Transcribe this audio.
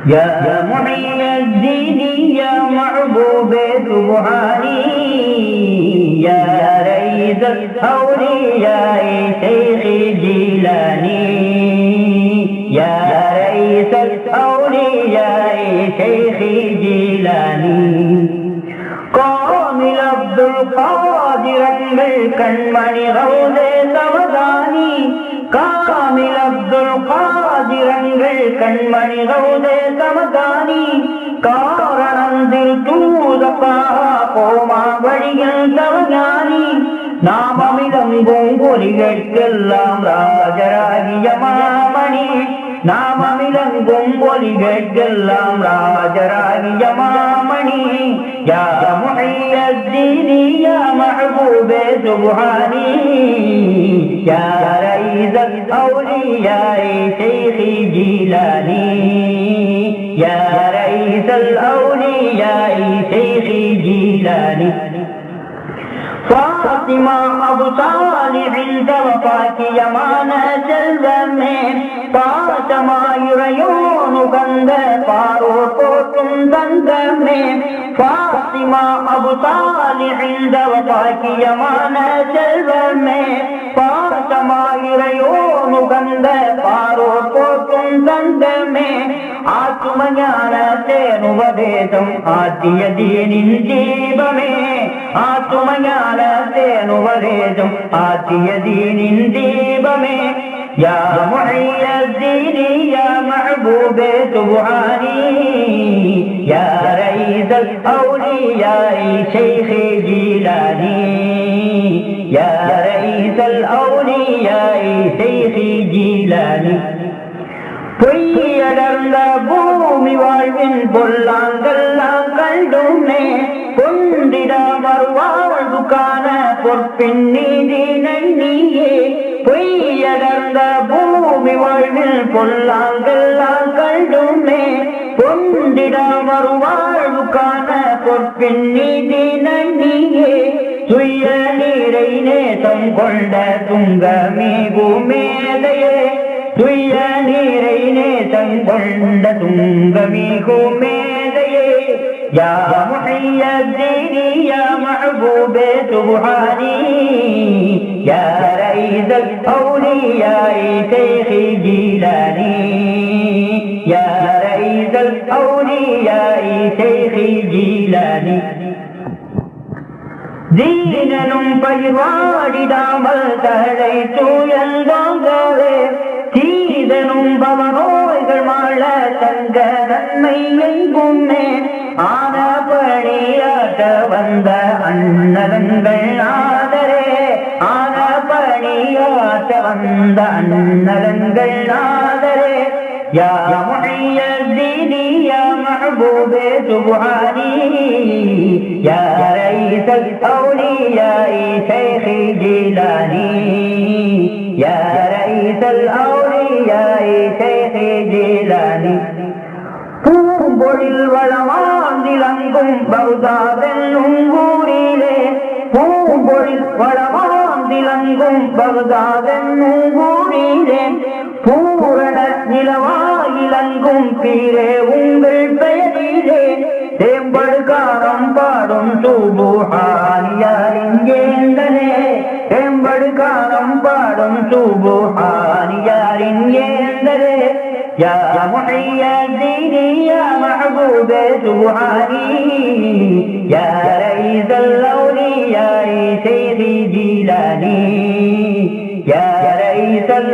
يا محي الدين يا محبوب سبحاني يا رئيس الأولياء شيخ جيلاني يا رئيس الأولياء شيخ جيلاني كامل عبد القادر கண்மணி ரவுதே சமதானி காமில் அப்துல் காதிரங்கள் கண்மணி ரவுதே Samadani காரணந்தில் தூதப்பா coma வழியில் சமஞானி நாம் அமிலங்கும் ஒலிகட்கெல்லாம் ராஜராகிய மாமணி நாம் அமிலங்கும் ஒலிகட்கெல்லாம் ராஜராகிய மாமணி யா முஹையத்தீனி யா மஹ்பூபே சுப்ஹானி யா ரயீஸல் அவுலியாஇ ஷைഖி ஜீலானி யா ரயீஸல் அவுலியாஇ ஷைഖி ஜீலானி फातिमा अबू सालिहिन वफाकिय मान செல்வமே பாசமாயுரையோனு கந்த பாரோ போற்றும் தந்தமே फातिमा अबू सालिहिन वफाकिय मान செல்வமே பாசமாயுரையோனு கந்த பாரோ போற்றும் தந்தமே ஆத்துமஞான தேனுபதேசம் ஆத்திய தீனின் தீபமே ஆத்துமஞான தேனுபதேசம் ஆத்திய தீனின் தீபமே யா முஹையத்தீனி யா மஹ்பூபே சுப்ஹானி யா ரயீஸல் அவுலியாஇ ஷைഖி ஜீலானி யா ரயீஸல் அவுலியாஇ ஷைഖி ஜீலானி பொய்யடர்ந்த பூமி வாழ்வின் பொல்லாங்கெல்லாம் கண்டுமே பொந்திட மறுவாழ்வுக்கான பொற்பின் நீதி நன்னியே பொய்யடர்ந்த பூமி வாழ்வில் பொல்லாங்கெல்லாம் கண்டுமே பொந்திட மறுவாழ்வுக்கான பொற்பின் நீதி நன்னியே துய நீரை நேசம் கொண்ட துங்கமேகு மேலையே துய நீரை நேசம் கொண்ட துங்கமிகு மேதையே யா முஹையத்தீனி யா மஹ்பூபே சுப்ஹானி யா ரயீஸல் அவுலியாஇ ஷைഖி ஜீலானி யா ரயீஸல் அவுலியாஇ ஷைഖி ஜீலானி தீனனும் பயிர்வாடிடாமல் தழை தூயந்தோங்கவே தீதனும் பவனோய்கள் மாள தங்க நன்மை எங்குமே ஆன பணியாற்ற வந்த அன்னலங்கள் நாதரே ஆன பணியாற்ற வந்த அன்னலங்கள் நாதரே யா முஹையத்தீனி யா மஹ்பூபே சுப்ஹானி யா ரயீஸல் அவுலியாஇ ஷைഖி ஜீலானி யா ரயீஸல் அவுலியாஇ ஷைഖி ஜீலானி பூம்பொழில் வளமாந்திலங்கும் பகுதாதென்னும் ஊரிலே பூம்பொழில் வளமாந்திலங்கும் பகுதாதென்னும் ஊரிலே பூரண நிலவாயிலங்கும் பீரே உங்கள் பெயரிலே தேம்படுகாரம் பாடும் சுப்ஹானியாரின் ஏந்தனே தேம்படுகாரம் பாடும் சுப்ஹானியாரின் ஏந்தனே யா முஹையத்தீனி யா மஹ்பூபே சுப்ஹானி யா ரயீஸல் அவுலியாஇ ஷைഖி ஜீலானி யா ரயீஸல்